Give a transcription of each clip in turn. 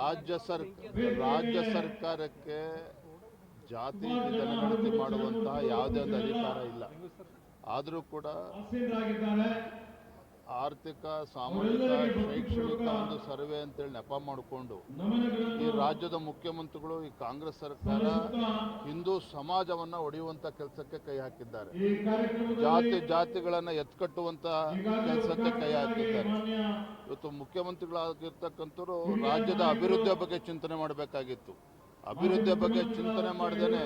ರಾಜ್ಯ ಸರ್ಕಾರಕ್ಕೆ ಜಾತಿ ಜನಗಣತಿ ಮಾಡುವಂತಹ ಯಾವುದೇ ಒಂದು ಅಧಿಕಾರ ಇಲ್ಲ. ಆದರೂ ಕೂಡ ಆರ್ಥಿಕ, ಸಾಮಾಜಿಕ, ಶೈಕ್ಷಣಿಕ ಒಂದು ಸರ್ವೆ ಅಂತೇಳಿ ನೆಪ ಮಾಡಿಕೊಂಡು ಈ ರಾಜ್ಯದ ಮುಖ್ಯಮಂತ್ರಿಗಳು, ಈ ಕಾಂಗ್ರೆಸ್ ಸರ್ಕಾರ ಹಿಂದೂ ಸಮಾಜವನ್ನು ಒಡೆಯುವಂತ ಕೆಲಸಕ್ಕೆ ಕೈ ಹಾಕಿದ್ದಾರೆ. ಜಾತಿಗಳನ್ನು ಎತ್ಕಟ್ಟುವಂತ ಕೆಲಸಕ್ಕೆ ಕೈ ಹಾಕಿದ್ದಾರೆ. ಇವತ್ತು ಮುಖ್ಯಮಂತ್ರಿಗಳಾಗಿರ್ತಕ್ಕಂಥವ್ರು ರಾಜ್ಯದ ಅಭಿವೃದ್ಧಿಯ ಬಗ್ಗೆ ಚಿಂತನೆ ಮಾಡಬೇಕಾಗಿತ್ತು. ಅಭಿವೃದ್ಧಿಯ ಬಗ್ಗೆ ಚಿಂತನೆ ಮಾಡದೇನೆ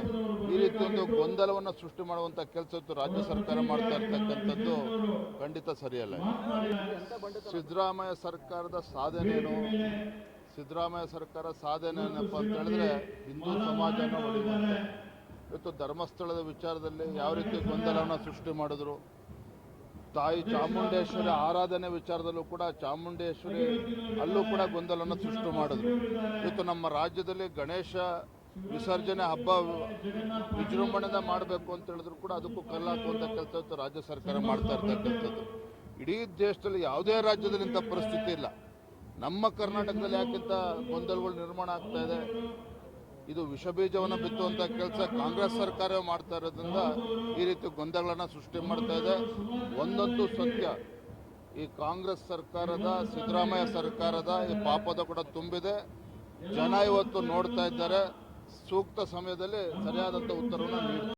ಈ ರೀತಿ ಒಂದು ಗೊಂದಲವನ್ನು ಸೃಷ್ಟಿ ಮಾಡುವಂತ ಕೆಲಸ ರಾಜ್ಯ ಸರ್ಕಾರ ಮಾಡ್ತಾ ಇರ್ತಕ್ಕಂಥದ್ದು ಖಂಡಿತ ಸರಿಯಲ್ಲ. ಸಿದ್ದರಾಮಯ್ಯ ಸರ್ಕಾರದ ಸಾಧನೆಯೇನು? ಸಿದ್ದರಾಮಯ್ಯ ಸರ್ಕಾರ ಸಾಧನೆ ಏನಪ್ಪ ಅಂತ ಹೇಳಿದ್ರೆ ಹಿಂದೂ ಸಮಾಜನ ಒಡೆಯುವಂತೆ. ಇವತ್ತು ಧರ್ಮಸ್ಥಳದ ವಿಚಾರದಲ್ಲಿ ಯಾವ ರೀತಿ ಗೊಂದಲವನ್ನು ಸೃಷ್ಟಿ ಮಾಡಿದ್ರು, ತಾಯಿ ಚಾಮುಂಡೇಶ್ವರಿ ಆರಾಧನೆ ವಿಚಾರದಲ್ಲೂ ಕೂಡ ಚಾಮುಂಡೇಶ್ವರಿ ಅಲ್ಲೂ ಕೂಡ ಗೊಂದಲವನ್ನು ಸೃಷ್ಟಿ ಮಾಡಿದ್ರು. ಇವತ್ತು ನಮ್ಮ ರಾಜ್ಯದಲ್ಲಿ ಗಣೇಶ ವಿಸರ್ಜನೆ ಹಬ್ಬ ವಿಜೃಂಭಣೆಯಿಂದ ಮಾಡಬೇಕು ಅಂತ ಹೇಳಿದ್ರು ಕೂಡ ಅದಕ್ಕೂ ಕಲ್ಲಾಕುವಂಥ ಕೆಲಸ ಇವತ್ತು ರಾಜ್ಯ ಸರ್ಕಾರ ಮಾಡ್ತಾ ಇರ್ತಕ್ಕಂಥದ್ದು. ಇಡೀ ದೇಶದಲ್ಲಿ ಯಾವುದೇ ರಾಜ್ಯದಲ್ಲಿ ಇಂಥ ಪರಿಸ್ಥಿತಿ ಇಲ್ಲ. ನಮ್ಮ ಕರ್ನಾಟಕದಲ್ಲಿ ಯಾಕಿಂತ ಗೊಂದಲಗಳು ನಿರ್ಮಾಣ ಆಗ್ತಾ ಇದೆ? ಇದು ವಿಷಬೀಜವನ್ನು ಬಿತ್ತುವಂಥ ಕೆಲಸ ಕಾಂಗ್ರೆಸ್ ಸರ್ಕಾರ ಮಾಡ್ತಾ ಇರೋದ್ರಿಂದ ಈ ರೀತಿ ಗೊಂದಲಗಳನ್ನು ಸೃಷ್ಟಿ ಮಾಡ್ತಾ ಇದೆ. ಒಂದಂತೂ ಸತ್ಯ, ಈ ಕಾಂಗ್ರೆಸ್ ಸರ್ಕಾರದ, ಸಿದ್ದರಾಮಯ್ಯ ಸರ್ಕಾರದ ಈ ಪಾಪದ ಕೂಡ ತುಂಬಿದೆ. ಜನ ಇವತ್ತು ನೋಡ್ತಾ ಇದ್ದಾರೆ. ಸೂಕ್ತ ಸಮಯದಲ್ಲಿ ಸರಿಯಾದಂಥ ಉತ್ತರವನ್ನು ನೀಡ್ತಾರೆ.